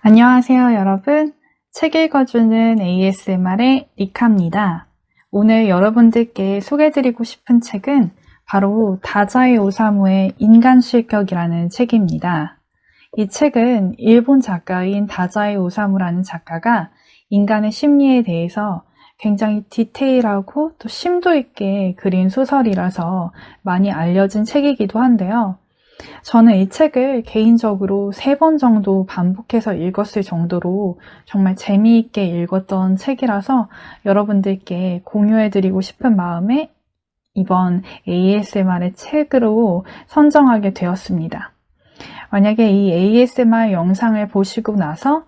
안녕하세요, 여러분. 책 읽어주는 ASMR의 리카입니다. 오늘 여러분들께 소개해드리고 싶은 책은 바로 다자이 오사무의 인간실격이라는 책입니다. 이 책은 일본 작가인 다자이 오사무라는 작가가 인간의 심리에 대해서 굉장히 디테일하고 또 심도 있게 그린 소설이라서 많이 알려진 책이기도 한데요. 저는 이 책을 개인적으로 3번 정도 반복해서 읽었을 정도로 정말 재미있게 읽었던 책이라서 여러분들께 공유해드리고 싶은 마음에 이번 ASMR의 책으로 선정하게 되었습니다. 만약에 이 ASMR 영상을 보시고 나서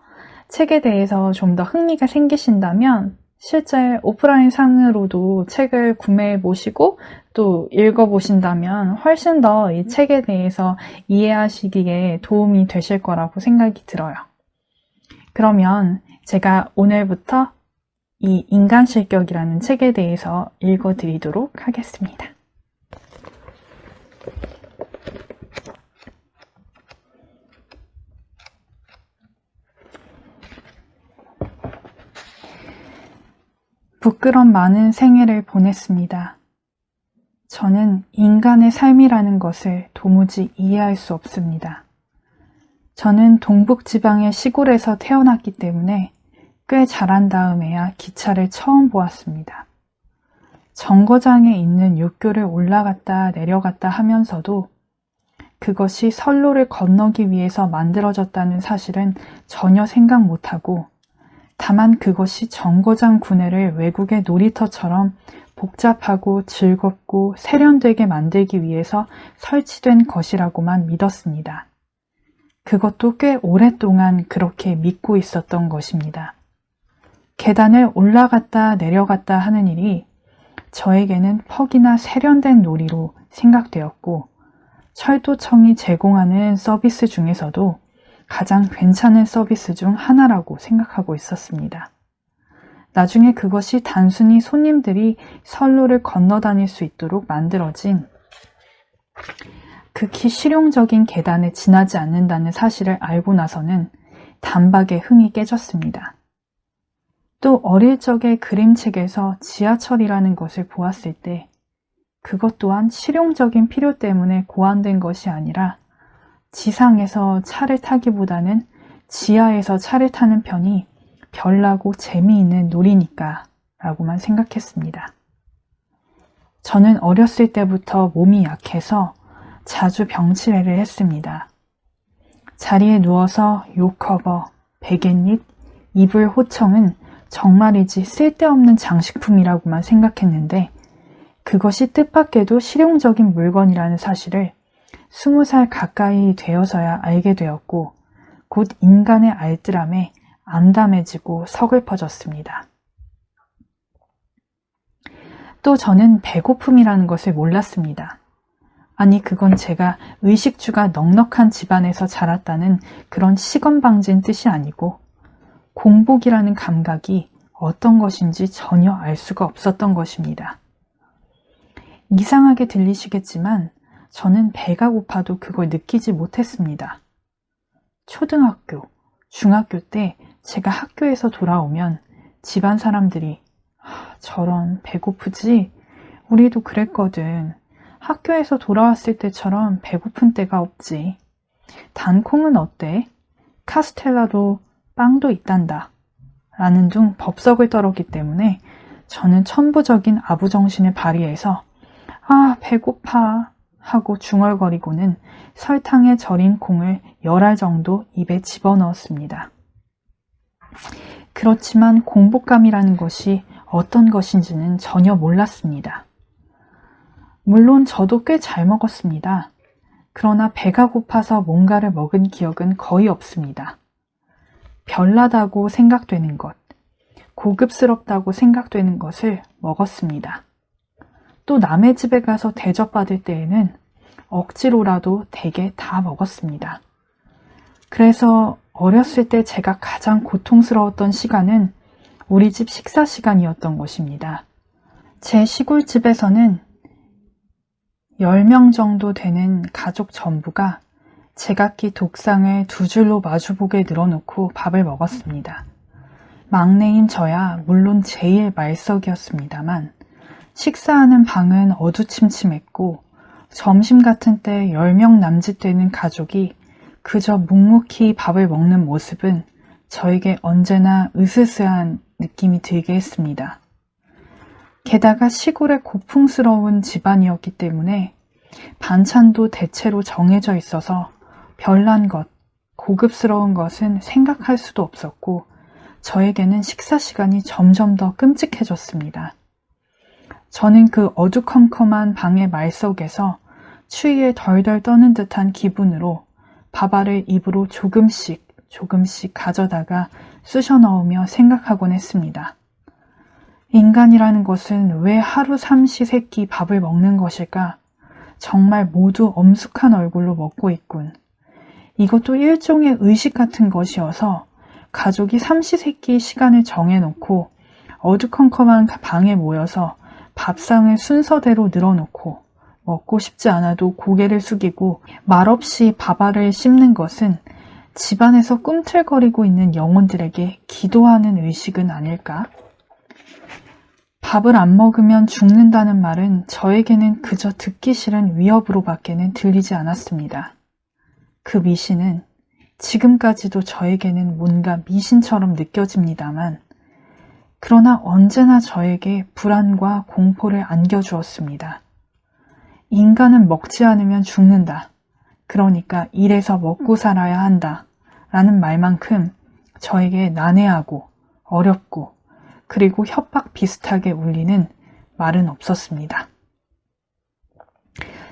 책에 대해서 좀 더 흥미가 생기신다면 실제 오프라인 상으로도 책을 구매해 보시고 또 읽어보신다면 훨씬 더 이 책에 대해서 이해하시기에 도움이 되실 거라고 생각이 들어요. 그러면 제가 오늘부터 이 인간실격이라는 책에 대해서 읽어드리도록 하겠습니다. 부끄럼 많은 생애를 보냈습니다. 저는 인간의 삶이라는 것을 도무지 이해할 수 없습니다. 저는 동북지방의 시골에서 태어났기 때문에 꽤 자란 다음에야 기차를 처음 보았습니다. 정거장에 있는 육교를 올라갔다 내려갔다 하면서도 그것이 선로를 건너기 위해서 만들어졌다는 사실은 전혀 생각 못하고 다만 그것이 정거장 구내를 외국의 놀이터처럼 복잡하고 즐겁고 세련되게 만들기 위해서 설치된 것이라고만 믿었습니다. 그것도 꽤 오랫동안 그렇게 믿고 있었던 것입니다. 계단을 올라갔다 내려갔다 하는 일이 저에게는 퍽이나 세련된 놀이로 생각되었고 철도청이 제공하는 서비스 중에서도 가장 괜찮은 서비스 중 하나라고 생각하고 있었습니다. 나중에 그것이 단순히 손님들이 선로를 건너 다닐 수 있도록 만들어진 극히 실용적인 계단에 지나지 않는다는 사실을 알고 나서는 단박에 흥이 깨졌습니다. 또 어릴 적에 그림책에서 지하철이라는 것을 보았을 때 그것 또한 실용적인 필요 때문에 고안된 것이 아니라 지상에서 차를 타기보다는 지하에서 차를 타는 편이 별나고 재미있는 놀이니까 라고만 생각했습니다. 저는 어렸을 때부터 몸이 약해서 자주 병치레를 했습니다. 자리에 누워서 요커버, 베갯잎, 이불 호청은 정말이지 쓸데없는 장식품이라고만 생각했는데 그것이 뜻밖에도 실용적인 물건이라는 사실을 20살 가까이 되어서야 알게 되었고 곧 인간의 알뜰함에 암담해지고 서글퍼졌습니다. 또 저는 배고픔이라는 것을 몰랐습니다. 아니 그건 제가 의식주가 넉넉한 집안에서 자랐다는 그런 시건방진 뜻이 아니고 공복이라는 감각이 어떤 것인지 전혀 알 수가 없었던 것입니다. 이상하게 들리시겠지만 저는 배가 고파도 그걸 느끼지 못했습니다. 초등학교, 중학교 때 제가 학교에서 돌아오면 집안 사람들이 저런 배고프지? 우리도 그랬거든. 학교에서 돌아왔을 때처럼 배고픈 때가 없지. 단콩은 어때? 카스텔라도 빵도 있단다. 라는 둥 법석을 떨었기 때문에 저는 천부적인 아부정신을 발휘해서 배고파 하고 중얼거리고는 설탕에 절인 콩을 10알 정도 입에 집어넣었습니다. 그렇지만 공복감이라는 것이 어떤 것인지는 전혀 몰랐습니다. 물론 저도 꽤 잘 먹었습니다. 그러나 배가 고파서 뭔가를 먹은 기억은 거의 없습니다. 별나다고 생각되는 것, 고급스럽다고 생각되는 것을 먹었습니다. 또 남의 집에 가서 대접받을 때에는 억지로라도 대개 다 먹었습니다. 그래서 어렸을 때 제가 가장 고통스러웠던 시간은 우리 집 식사 시간이었던 것입니다. 제 시골집에서는 10명 정도 되는 가족 전부가 제각기 독상을 두 줄로 마주보게 늘어놓고 밥을 먹었습니다. 막내인 저야 물론 제일 말석이었습니다만 식사하는 방은 어두침침했고 점심 같은 때 10명 남짓 되는 가족이 그저 묵묵히 밥을 먹는 모습은 저에게 언제나 으스스한 느낌이 들게 했습니다. 게다가 시골의 고풍스러운 집안이었기 때문에 반찬도 대체로 정해져 있어서 별난 것, 고급스러운 것은 생각할 수도 없었고 저에게는 식사 시간이 점점 더 끔찍해졌습니다. 저는 그 어두컴컴한 방의 말석에서 추위에 덜덜 떠는 듯한 기분으로 밥알을 입으로 조금씩 가져다가 쑤셔 넣으며 생각하곤 했습니다. 인간이라는 것은 왜 하루 삼시세끼 밥을 먹는 것일까? 정말 모두 엄숙한 얼굴로 먹고 있군. 이것도 일종의 의식 같은 것이어서 가족이 삼시세끼 시간을 정해놓고 어두컴컴한 방에 모여서 밥상을 순서대로 늘어놓고 먹고 싶지 않아도 고개를 숙이고 말없이 밥알을 씹는 것은 집안에서 꿈틀거리고 있는 영혼들에게 기도하는 의식은 아닐까? 밥을 안 먹으면 죽는다는 말은 저에게는 그저 듣기 싫은 위협으로밖에는 들리지 않았습니다. 그 미신은 지금까지도 저에게는 뭔가 미신처럼 느껴집니다만 그러나 언제나 저에게 불안과 공포를 안겨주었습니다. 인간은 먹지 않으면 죽는다. 그러니까 일해서 먹고 살아야 한다. 라는 말만큼 저에게 난해하고 어렵고 그리고 협박 비슷하게 울리는 말은 없었습니다.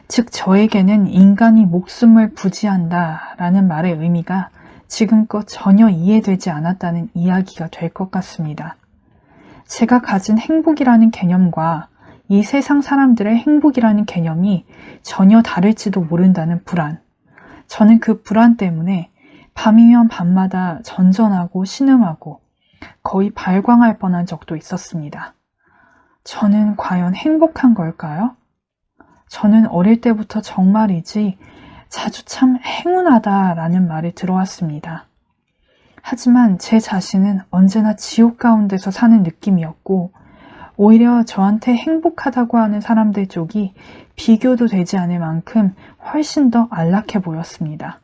즉 저에게는 인간이 목숨을 부지한다 라는 말의 의미가 지금껏 전혀 이해되지 않았다는 이야기가 될 것 같습니다. 제가 가진 행복이라는 개념과 이 세상 사람들의 행복이라는 개념이 전혀 다를지도 모른다는 불안. 저는 그 불안 때문에 밤이면 밤마다 전전하고 신음하고 거의 발광할 뻔한 적도 있었습니다. 저는 과연 행복한 걸까요? 저는 어릴 때부터 정말이지 자주 참 행운하다라는 말이 들어왔습니다. 하지만 제 자신은 언제나 지옥 가운데서 사는 느낌이었고 오히려 저한테 행복하다고 하는 사람들 쪽이 비교도 되지 않을 만큼 훨씬 더 안락해 보였습니다.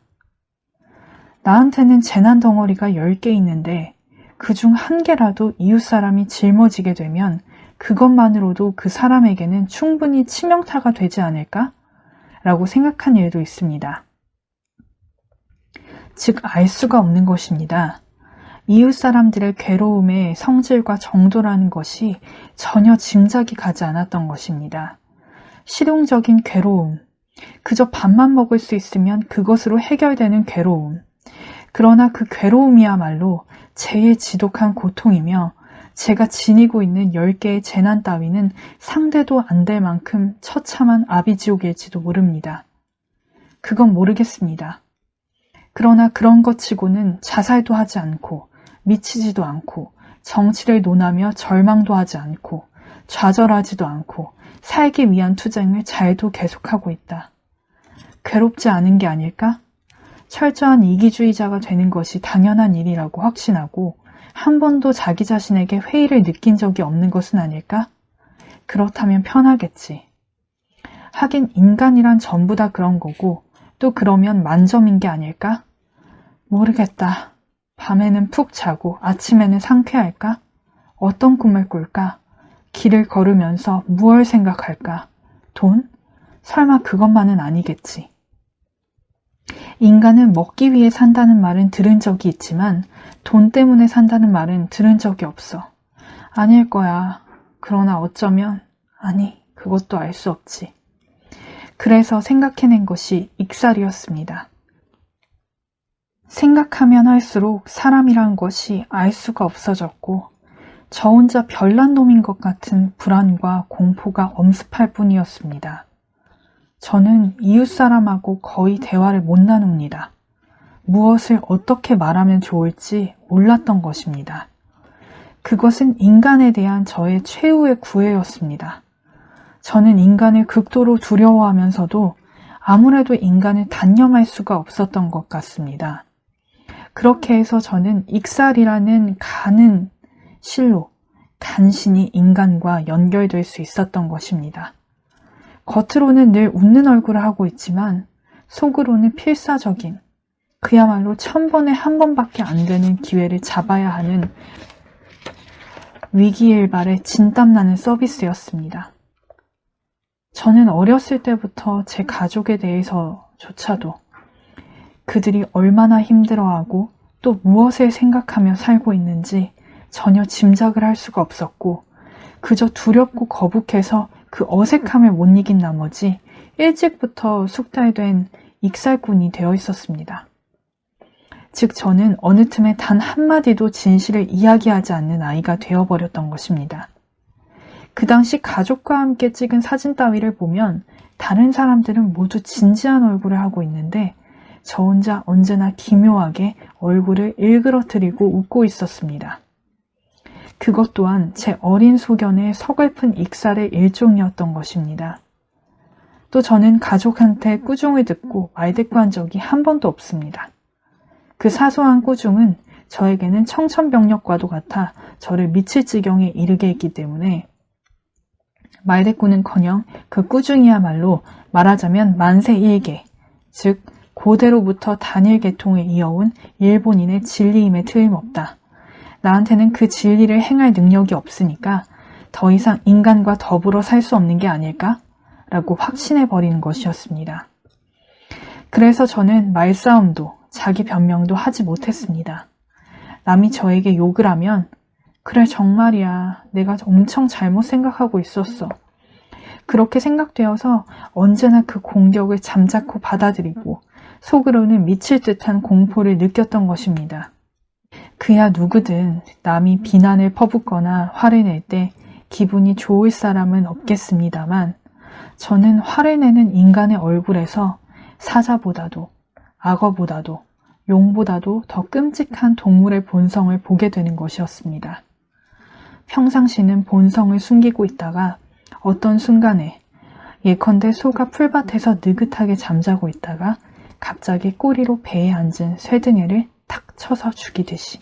나한테는 재난 덩어리가 10개 있는데 그중 한 개라도 이웃 사람이 짊어지게 되면 그것만으로도 그 사람에게는 충분히 치명타가 되지 않을까? 라고 생각한 일도 있습니다. 즉, 알 수가 없는 것입니다. 이웃 사람들의 괴로움의 성질과 정도라는 것이 전혀 짐작이 가지 않았던 것입니다. 실용적인 괴로움, 그저 밥만 먹을 수 있으면 그것으로 해결되는 괴로움. 그러나 그 괴로움이야말로 제일 지독한 고통이며 제가 지니고 있는 10개의 재난 따위는 상대도 안 될 만큼 처참한 아비지옥일지도 모릅니다. 그건 모르겠습니다. 그러나 그런 것 치고는 자살도 하지 않고 미치지도 않고 정치를 논하며 절망도 하지 않고 좌절하지도 않고 살기 위한 투쟁을 잘도 계속하고 있다. 괴롭지 않은 게 아닐까? 철저한 이기주의자가 되는 것이 당연한 일이라고 확신하고 한 번도 자기 자신에게 회의를 느낀 적이 없는 것은 아닐까? 그렇다면 편하겠지. 하긴 인간이란 전부 다 그런 거고 또 그러면 만점인 게 아닐까? 모르겠다. 밤에는 푹 자고 아침에는 상쾌할까? 어떤 꿈을 꿀까? 길을 걸으면서 무얼 생각할까? 돈? 설마 그것만은 아니겠지. 인간은 먹기 위해 산다는 말은 들은 적이 있지만 돈 때문에 산다는 말은 들은 적이 없어. 아닐 거야. 그러나 어쩌면 아니, 그것도 알 수 없지. 그래서 생각해낸 것이 익살이었습니다. 생각하면 할수록 사람이란 것이 알 수가 없어졌고 저 혼자 별난 놈인 것 같은 불안과 공포가 엄습할 뿐이었습니다. 저는 이웃 사람하고 거의 대화를 못 나눕니다. 무엇을 어떻게 말하면 좋을지 몰랐던 것입니다. 그것은 인간에 대한 저의 최후의 구애였습니다. 저는 인간을 극도로 두려워하면서도 아무래도 인간을 단념할 수가 없었던 것 같습니다. 그렇게 해서 저는 익살이라는 가는 실로 간신히 인간과 연결될 수 있었던 것입니다. 겉으로는 늘 웃는 얼굴을 하고 있지만 속으로는 필사적인, 그야말로 1000번에 한 번밖에 안 되는 기회를 잡아야 하는 위기일발의 진땀나는 서비스였습니다. 저는 어렸을 때부터 제 가족에 대해서조차도 그들이 얼마나 힘들어하고 또 무엇을 생각하며 살고 있는지 전혀 짐작을 할 수가 없었고 그저 두렵고 거북해서 그 어색함을 못 이긴 나머지 일찍부터 숙달된 익살꾼이 되어 있었습니다. 즉 저는 어느 틈에 단 한마디도 진실을 이야기하지 않는 아이가 되어버렸던 것입니다. 그 당시 가족과 함께 찍은 사진 따위를 보면 다른 사람들은 모두 진지한 얼굴을 하고 있는데 저 혼자 언제나 기묘하게 얼굴을 일그러뜨리고 웃고 있었습니다. 그것 또한 제 어린 소견의 서글픈 익살의 일종이었던 것입니다. 또 저는 가족한테 꾸중을 듣고 말대꾸한 적이 한 번도 없습니다. 그 사소한 꾸중은 저에게는 청천벽력과도 같아 저를 미칠 지경에 이르게 했기 때문에 말대꾸는커녕 그 꾸중이야말로 말하자면 만세 일개, 즉 고대로부터 단일 계통을 이어온 일본인의 진리임에 틀림없다. 나한테는 그 진리를 행할 능력이 없으니까 더 이상 인간과 더불어 살 수 없는 게 아닐까? 라고 확신해버리는 것이었습니다. 그래서 저는 말싸움도 자기 변명도 하지 못했습니다. 남이 저에게 욕을 하면 그래 정말이야 내가 엄청 잘못 생각하고 있었어. 그렇게 생각되어서 언제나 그 공격을 잠자코 받아들이고 속으로는 미칠 듯한 공포를 느꼈던 것입니다. 그야 누구든 남이 비난을 퍼붓거나 화를 낼 때 기분이 좋을 사람은 없겠습니다만 저는 화를 내는 인간의 얼굴에서 사자보다도 악어보다도 용보다도 더 끔찍한 동물의 본성을 보게 되는 것이었습니다. 평상시는 본성을 숨기고 있다가 어떤 순간에 예컨대 소가 풀밭에서 느긋하게 잠자고 있다가 갑자기 꼬리로 배에 앉은 쇠등에를 탁 쳐서 죽이듯이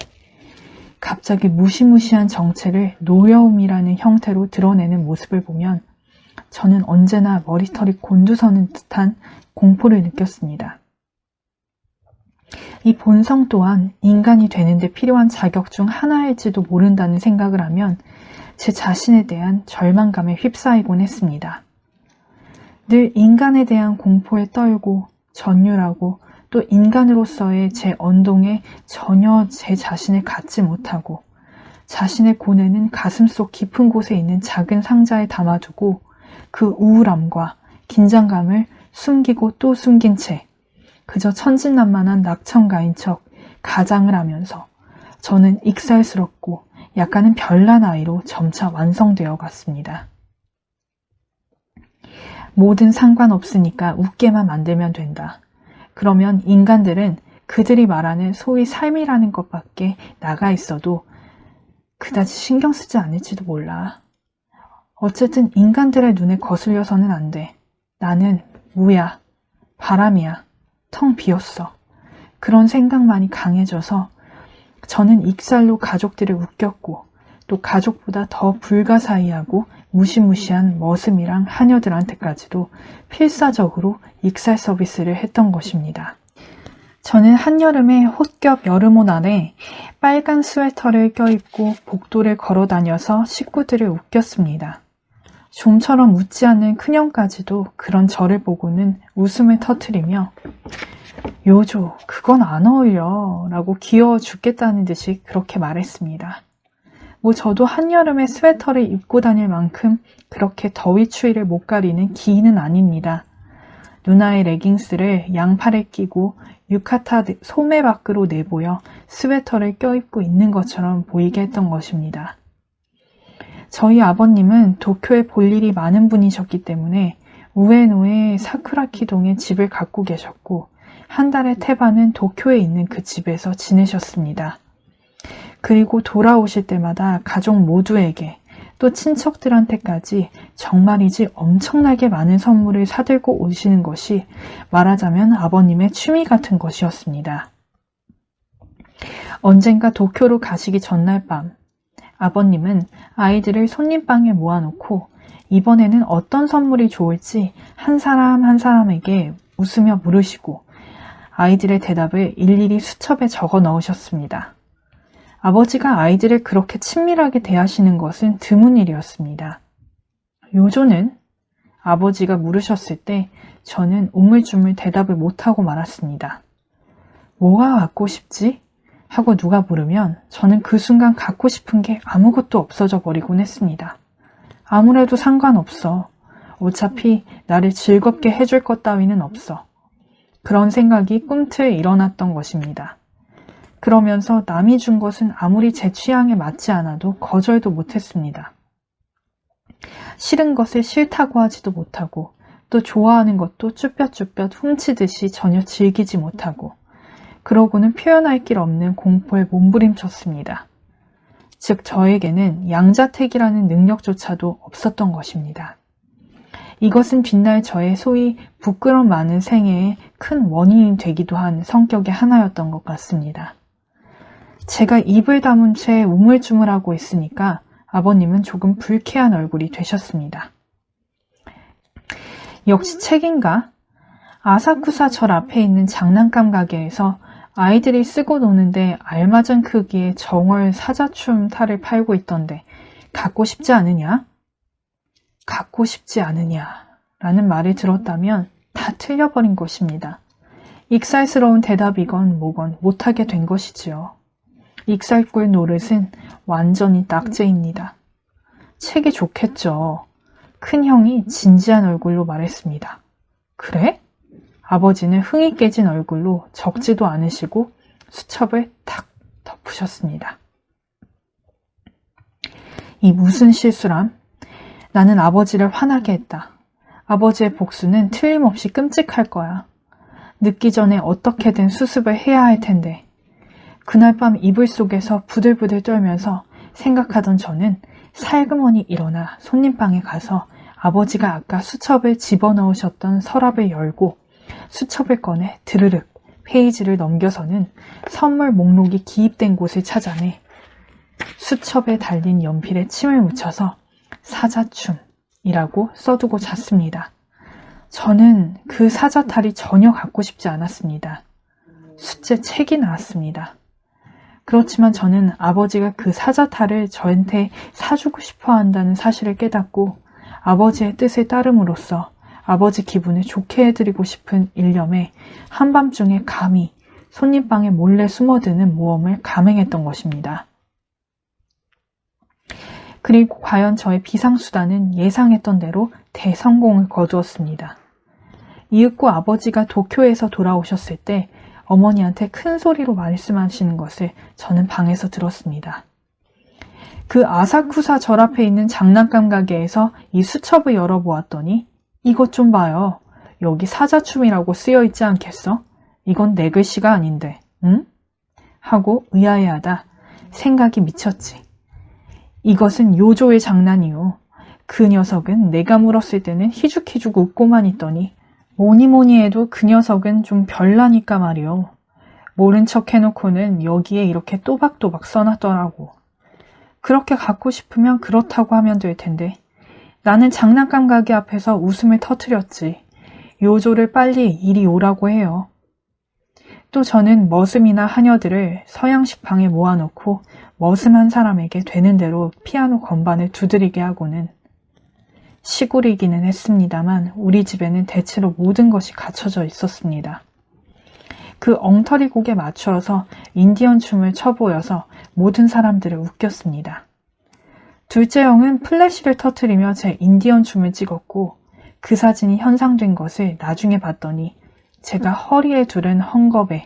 갑자기 무시무시한 정체를 노여움이라는 형태로 드러내는 모습을 보면 저는 언제나 머리털이 곤두서는 듯한 공포를 느꼈습니다. 이 본성 또한 인간이 되는데 필요한 자격 중 하나일지도 모른다는 생각을 하면 제 자신에 대한 절망감에 휩싸이곤 했습니다. 늘 인간에 대한 공포에 떨고 전율하고 또 인간으로서의 제 언동에 전혀 제 자신을 갖지 못하고 자신의 고뇌는 가슴속 깊은 곳에 있는 작은 상자에 담아두고 그 우울함과 긴장감을 숨기고 또 숨긴 채 그저 천진난만한 낙천가인 척 가장을 하면서 저는 익살스럽고 약간은 별난 아이로 점차 완성되어 갔습니다. 뭐든 상관없으니까 웃게만 만들면 된다. 그러면 인간들은 그들이 말하는 소위 삶이라는 것밖에 나가 있어도 그다지 신경 쓰지 않을지도 몰라. 어쨌든 인간들의 눈에 거슬려서는 안 돼. 나는 무야, 바람이야, 텅 비었어. 그런 생각만이 강해져서 저는 익살로 가족들을 웃겼고 또 가족보다 더 불가사의하고 무시무시한 머슴이랑 하녀들한테까지도 필사적으로 익살 서비스를 했던 것입니다. 저는 한여름에 혹겹 여름옷 안에 빨간 스웨터를 껴입고 복도를 걸어다녀서 식구들을 웃겼습니다. 좀처럼 웃지 않는 큰형까지도 그런 저를 보고는 웃음을 터뜨리며 요조, 그건 안 어울려 라고 귀여워 죽겠다는 듯이 그렇게 말했습니다. 뭐 저도 한여름에 스웨터를 입고 다닐 만큼 그렇게 더위 추위를 못 가리는 기인은 아닙니다. 누나의 레깅스를 양팔에 끼고 유카타 소매 밖으로 내보여 스웨터를 껴입고 있는 것처럼 보이게 했던 것입니다. 저희 아버님은 도쿄에 볼 일이 많은 분이셨기 때문에 우에노의 사쿠라키동에 집을 갖고 계셨고 한 달의 태반은 도쿄에 있는 그 집에서 지내셨습니다. 그리고 돌아오실 때마다 가족 모두에게 또 친척들한테까지 정말이지 엄청나게 많은 선물을 사들고 오시는 것이 말하자면 아버님의 취미 같은 것이었습니다. 언젠가 도쿄로 가시기 전날 밤, 아버님은 아이들을 손님방에 모아놓고 이번에는 어떤 선물이 좋을지 한 사람 한 사람에게 웃으며 물으시고 아이들의 대답을 일일이 수첩에 적어 넣으셨습니다. 아버지가 아이들을 그렇게 친밀하게 대하시는 것은 드문 일이었습니다. 요조는? 아버지가 물으셨을 때 저는 우물쭈물 대답을 못하고 말았습니다. 뭐가 갖고 싶지? 하고 누가 물으면 저는 그 순간 갖고 싶은 게 아무것도 없어져 버리곤 했습니다. 아무래도 상관없어. 어차피 나를 즐겁게 해줄 것 따위는 없어. 그런 생각이 꿈틀 일어났던 것입니다. 그러면서 남이 준 것은 아무리 제 취향에 맞지 않아도 거절도 못했습니다. 싫은 것을 싫다고 하지도 못하고 또 좋아하는 것도 쭈뼛쭈뼛 훔치듯이 전혀 즐기지 못하고 그러고는 표현할 길 없는 공포에 몸부림쳤습니다. 즉 저에게는 양자택이라는 능력조차도 없었던 것입니다. 이것은 뒷날 저의 소위 부끄럼 많은 생애의 큰 원인이 되기도 한 성격의 하나였던 것 같습니다. 제가 입을 다문 채 우물쭈물하고 있으니까 아버님은 조금 불쾌한 얼굴이 되셨습니다. 역시 책인가? 아사쿠사 절 앞에 있는 장난감 가게에서 아이들이 쓰고 노는데 알맞은 크기의 정월 사자춤 탈을 팔고 있던데 갖고 싶지 않으냐? 갖고 싶지 않으냐 라는 말을 들었다면 다 틀려버린 것입니다. 익살스러운 대답이건 뭐건 못하게 된 것이지요. 익살꿀 노릇은 완전히 낙제입니다. 책이 좋겠죠. 큰형이 진지한 얼굴로 말했습니다. 그래? 아버지는 흥이 깨진 얼굴로 적지도 않으시고 수첩을 탁 덮으셨습니다. 이 무슨 실수람? 나는 아버지를 화나게 했다. 아버지의 복수는 틀림없이 끔찍할 거야. 늦기 전에 어떻게든 수습을 해야 할 텐데. 그날 밤 이불 속에서 부들부들 떨면서 생각하던 저는 살그머니 일어나 손님방에 가서 아버지가 아까 수첩을 집어넣으셨던 서랍을 열고 수첩을 꺼내 드르륵 페이지를 넘겨서는 선물 목록이 기입된 곳을 찾아내 수첩에 달린 연필에 침을 묻혀서 사자춤이라고 써두고 잤습니다. 저는 그 사자탈이 전혀 갖고 싶지 않았습니다. 숫째 책이 나왔습니다. 그렇지만 저는 아버지가 그 사자탈을 저한테 사주고 싶어 한다는 사실을 깨닫고 아버지의 뜻을 따름으로써 아버지 기분을 좋게 해드리고 싶은 일념에 한밤중에 감히 손님방에 몰래 숨어드는 모험을 감행했던 것입니다. 그리고 과연 저의 비상수단은 예상했던 대로 대성공을 거두었습니다. 이윽고 아버지가 도쿄에서 돌아오셨을 때 어머니한테 큰 소리로 말씀하시는 것을 저는 방에서 들었습니다. 그 아사쿠사 절 앞에 있는 장난감 가게에서 이 수첩을 열어보았더니 이것 좀 봐요. 여기 사자춤이라고 쓰여있지 않겠어? 이건 내 글씨가 아닌데, 응? 하고 의아해하다 생각이 미쳤지. 이것은 요조의 장난이요. 그 녀석은 내가 물었을 때는 희죽희죽 웃고만 있더니 뭐니뭐니 해도 그 녀석은 좀 별나니까 말이요. 모른 척 해놓고는 여기에 이렇게 또박또박 써놨더라고. 그렇게 갖고 싶으면 그렇다고 하면 될 텐데 나는 장난감 가게 앞에서 웃음을 터뜨렸지. 요조를 빨리 이리 오라고 해요. 또 저는 머슴이나 하녀들을 서양식 방에 모아놓고 머슴한 사람에게 되는 대로 피아노 건반을 두드리게 하고는 시골이기는 했습니다만 우리 집에는 대체로 모든 것이 갖춰져 있었습니다. 그 엉터리 곡에 맞추어서 인디언 춤을 춰보여서 모든 사람들을 웃겼습니다. 둘째 형은 플래시를 터뜨리며 제 인디언 춤을 찍었고 그 사진이 현상된 것을 나중에 봤더니 제가 허리에 두른 헝겊에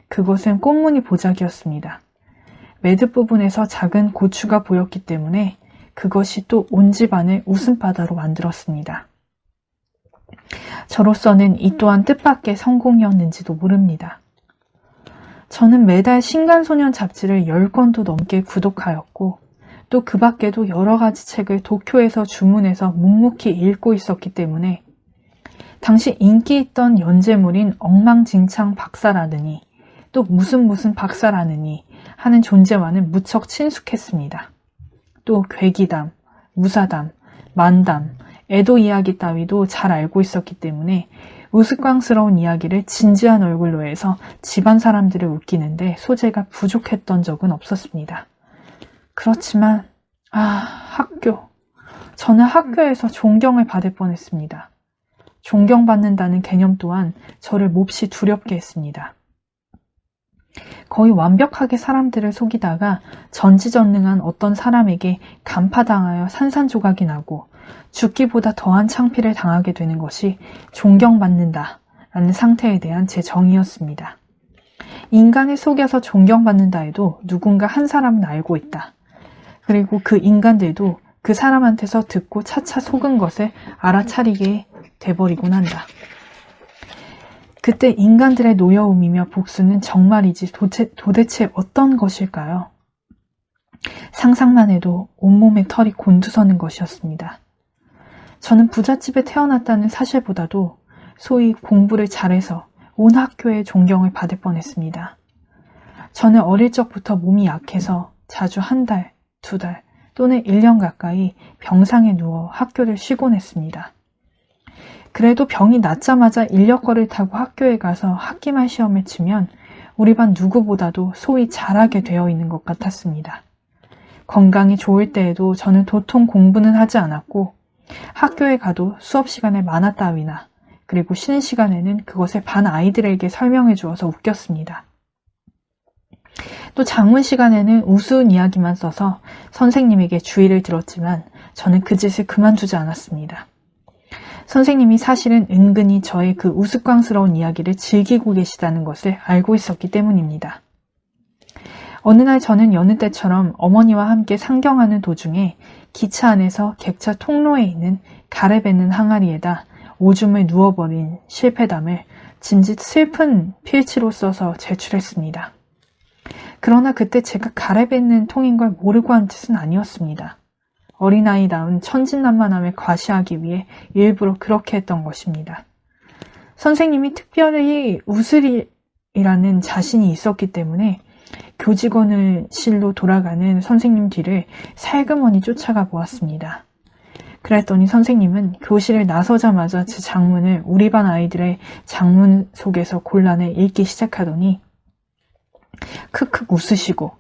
그것은 꽃무늬 보자기였습니다. 매듭 부분에서 작은 고추가 보였기 때문에 그것이 또 온 집안을 웃음바다로 만들었습니다. 저로서는 이 또한 뜻밖의 성공이었는지도 모릅니다. 저는 매달 신간소년 잡지를 10권도 넘게 구독하였고 또 그 밖에도 여러 가지 책을 도쿄에서 주문해서 묵묵히 읽고 있었기 때문에 당시 인기 있던 연재물인 엉망진창 박사라느니 또 무슨 박사라느니 하는 존재와는 무척 친숙했습니다. 또 괴기담, 무사담, 만담, 애도 이야기 따위도 잘 알고 있었기 때문에 우스꽝스러운 이야기를 진지한 얼굴로 해서 집안 사람들을 웃기는데 소재가 부족했던 적은 없었습니다. 그렇지만 학교. 저는 학교에서 존경을 받을 뻔했습니다. 존경받는다는 개념 또한 저를 몹시 두렵게 했습니다. 거의 완벽하게 사람들을 속이다가 전지전능한 어떤 사람에게 간파당하여 산산조각이 나고 죽기보다 더한 창피를 당하게 되는 것이 존경받는다라는 상태에 대한 제 정의였습니다. 인간을 속여서 존경받는다 해도 누군가 한 사람은 알고 있다. 그리고 그 인간들도 그 사람한테서 듣고 차차 속은 것을 알아차리게 돼버리곤 한다. 그때 인간들의 노여움이며 복수는 정말이지 도대체 어떤 것일까요? 상상만 해도 온몸에 털이 곤두서는 것이었습니다. 저는 부잣집에 태어났다는 사실보다도 소위 공부를 잘해서 온 학교의 존경을 받을 뻔했습니다. 저는 어릴 적부터 몸이 약해서 자주 한 달, 두 달 또는 1년 가까이 병상에 누워 학교를 쉬곤 했습니다. 그래도 병이 낫자마자 인력거를 타고 학교에 가서 학기말 시험을 치면 우리 반 누구보다도 소위 잘하게 되어 있는 것 같았습니다. 건강이 좋을 때에도 저는 도통 공부는 하지 않았고 학교에 가도 수업 시간에 만화 따위나 그리고 쉬는 시간에는 그것을 반 아이들에게 설명해 주어서 웃겼습니다. 또 장문 시간에는 우스운 이야기만 써서 선생님에게 주의를 들었지만 저는 그 짓을 그만두지 않았습니다. 선생님이 사실은 은근히 저의 그 우스꽝스러운 이야기를 즐기고 계시다는 것을 알고 있었기 때문입니다. 어느 날 저는 여느 때처럼 어머니와 함께 상경하는 도중에 기차 안에서 객차 통로에 있는 가래뱉는 항아리에다 오줌을 누워버린 실패담을 짐짓 슬픈 필치로 써서 제출했습니다. 그러나 그때 제가 가래뱉는 통인 걸 모르고 한 짓은 아니었습니다. 어린아이다운 천진난만함을 과시하기 위해 일부러 그렇게 했던 것입니다. 선생님이 특별히 웃으리라는 자신이 있었기 때문에 교직원실로 돌아가는 선생님 뒤를 살그머니 쫓아가 보았습니다. 그랬더니 선생님은 교실에 나서자마자 제 장문을 우리 반 아이들의 장문 속에서 곤란해 읽기 시작하더니 크크 웃으시고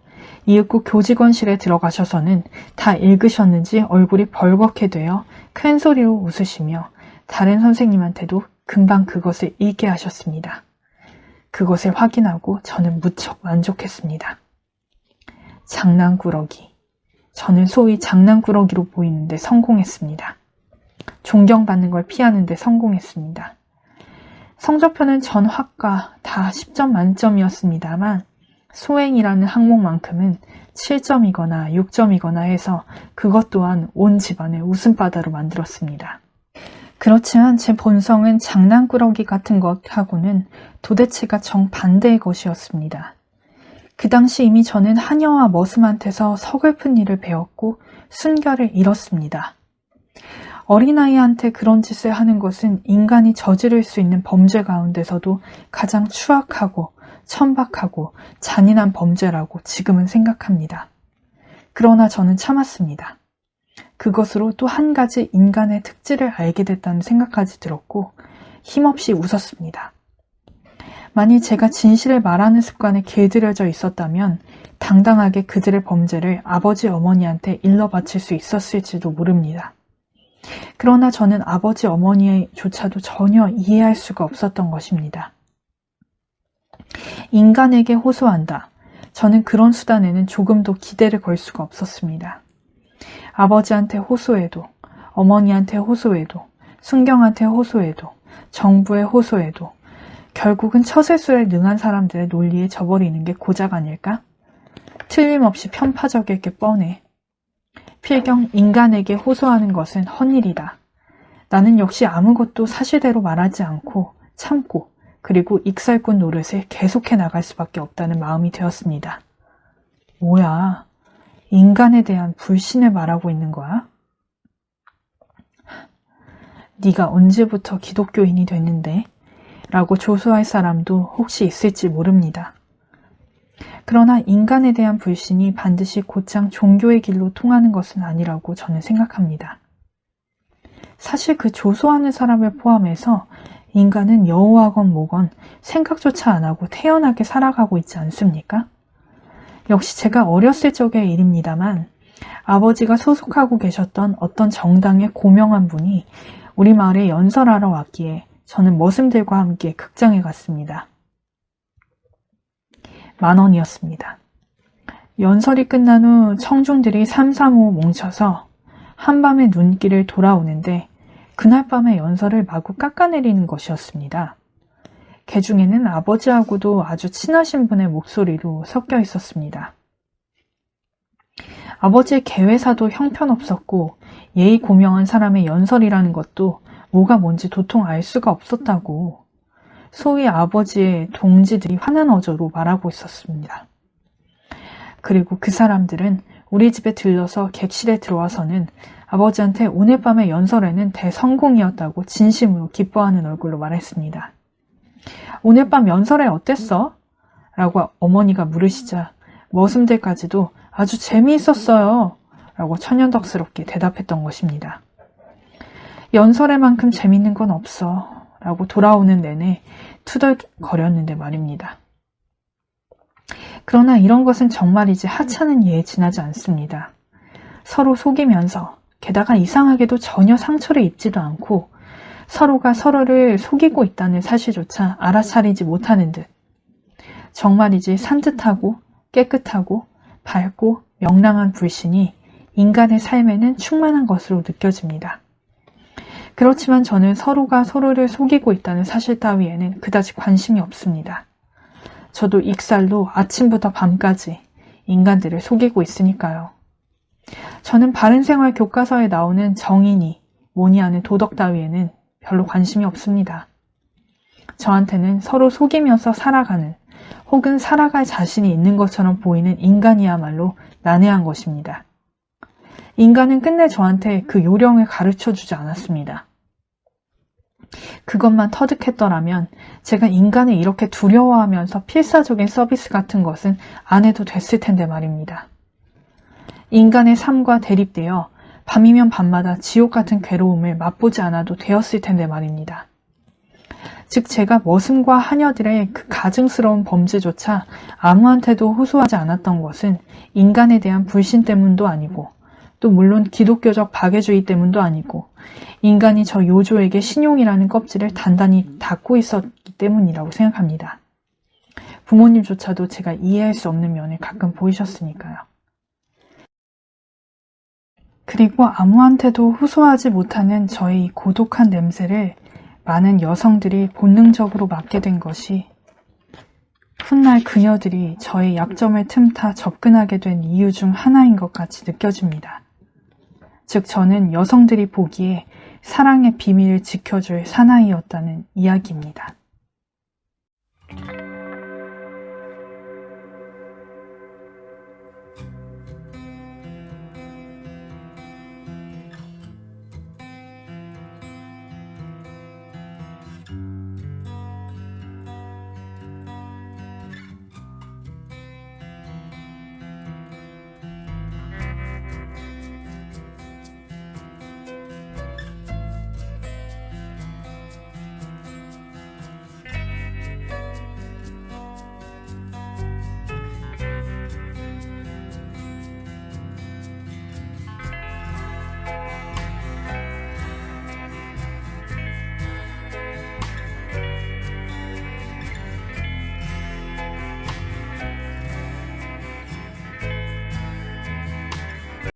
이윽고 교직원실에 들어가셔서는 다 읽으셨는지 얼굴이 벌겋게 되어 큰 소리로 웃으시며 다른 선생님한테도 금방 그것을 읽게 하셨습니다. 그것을 확인하고 저는 무척 만족했습니다. 장난꾸러기. 저는 소위 장난꾸러기로 보이는데 성공했습니다. 존경받는 걸 피하는데 성공했습니다. 성적표는 전 학과 다 10점 만점이었습니다만 소행이라는 항목만큼은 7점이거나 6점이거나 해서 그것 또한 온 집안을 웃음바다로 만들었습니다. 그렇지만 제 본성은 장난꾸러기 같은 것하고는 도대체가 정반대의 것이었습니다. 그 당시 이미 저는 하녀와 머슴한테서 서글픈 일을 배웠고 순결을 잃었습니다. 어린아이한테 그런 짓을 하는 것은 인간이 저지를 수 있는 범죄 가운데서도 가장 추악하고 천박하고 잔인한 범죄라고 지금은 생각합니다. 그러나 저는 참았습니다. 그것으로 또 한 가지 인간의 특질을 알게 됐다는 생각까지 들었고 힘없이 웃었습니다. 만일 제가 진실을 말하는 습관에 길들여져 있었다면 당당하게 그들의 범죄를 아버지 어머니한테 일러 바칠 수 있었을지도 모릅니다. 그러나 저는 아버지 어머니조차도 전혀 이해할 수가 없었던 것입니다. 인간에게 호소한다. 저는 그런 수단에는 조금도 기대를 걸 수가 없었습니다. 아버지한테 호소해도, 어머니한테 호소해도, 순경한테 호소해도, 정부에 호소해도 결국은 처세술에 능한 사람들의 논리에 져버리는 게 고작 아닐까? 틀림없이 편파적일 게 뻔해. 필경 인간에게 호소하는 것은 헛일이다. 나는 역시 아무것도 사실대로 말하지 않고 참고 그리고 익살꾼 노릇을 계속해 나갈 수밖에 없다는 마음이 되었습니다. 뭐야? 인간에 대한 불신을 말하고 있는 거야? 네가 언제부터 기독교인이 됐는데? 라고 조소할 사람도 혹시 있을지 모릅니다. 그러나 인간에 대한 불신이 반드시 곧장 종교의 길로 통하는 것은 아니라고 저는 생각합니다. 사실 그 조소하는 사람을 포함해서 인간은 여호와건 뭐건 생각조차 안 하고 태연하게 살아가고 있지 않습니까? 역시 제가 어렸을 적의 일입니다만 아버지가 소속하고 계셨던 어떤 정당의 고명한 분이 우리 마을에 연설하러 왔기에 저는 머슴들과 함께 극장에 갔습니다. 10,000원이었습니다. 연설이 끝난 후 청중들이 삼삼오오 뭉쳐서 한밤의 눈길을 돌아오는데 그날 밤의 연설을 마구 깎아내리는 것이었습니다. 그 중에는 아버지하고도 아주 친하신 분의 목소리로 섞여 있었습니다. 아버지의 개회사도 형편없었고 예의 고명한 사람의 연설이라는 것도 뭐가 뭔지 도통 알 수가 없었다고 소위 아버지의 동지들이 화난 어조로 말하고 있었습니다. 그리고 그 사람들은 우리 집에 들러서 객실에 들어와서는 아버지한테 오늘 밤의 연설회는 대성공이었다고 진심으로 기뻐하는 얼굴로 말했습니다. 오늘 밤 연설회 어땠어? 라고 어머니가 물으시자 머슴들까지도 아주 재미있었어요. 라고 천연덕스럽게 대답했던 것입니다. 연설회만큼 재밌는 건 없어. 라고 돌아오는 내내 투덜거렸는데 말입니다. 그러나 이런 것은 정말이지 하찮은 예에 지나지 않습니다. 서로 속이면서 게다가 이상하게도 전혀 상처를 입지도 않고 서로가 서로를 속이고 있다는 사실조차 알아차리지 못하는 듯 정말이지 산뜻하고 깨끗하고 밝고 명랑한 불신이 인간의 삶에는 충만한 것으로 느껴집니다. 그렇지만 저는 서로가 서로를 속이고 있다는 사실 따위에는 그다지 관심이 없습니다. 저도 익살로 아침부터 밤까지 인간들을 속이고 있으니까요. 저는 바른생활 교과서에 나오는 정의니 뭐니 하는 도덕 따위에는 별로 관심이 없습니다. 저한테는 서로 속이면서 살아가는 혹은 살아갈 자신이 있는 것처럼 보이는 인간이야말로 난해한 것입니다. 인간은 끝내 저한테 그 요령을 가르쳐주지 않았습니다. 그것만 터득했더라면 제가 인간을 이렇게 두려워하면서 필사적인 서비스 같은 것은 안 해도 됐을 텐데 말입니다. 인간의 삶과 대립되어 밤이면 밤마다 지옥 같은 괴로움을 맛보지 않아도 되었을 텐데 말입니다. 즉 제가 머슴과 하녀들의 그 가증스러운 범죄조차 아무한테도 호소하지 않았던 것은 인간에 대한 불신 때문도 아니고 또 물론 기독교적 박애주의 때문도 아니고 인간이 저 요조에게 신용이라는 껍질을 단단히 닫고 있었기 때문이라고 생각합니다. 부모님조차도 제가 이해할 수 없는 면을 가끔 보이셨으니까요. 그리고 아무한테도 호소하지 못하는 저의 고독한 냄새를 많은 여성들이 본능적으로 맡게 된 것이 훗날 그녀들이 저의 약점을 틈타 접근하게 된 이유 중 하나인 것 같이 느껴집니다. 즉 저는 여성들이 보기에 사랑의 비밀을 지켜줄 사나이였다는 이야기입니다.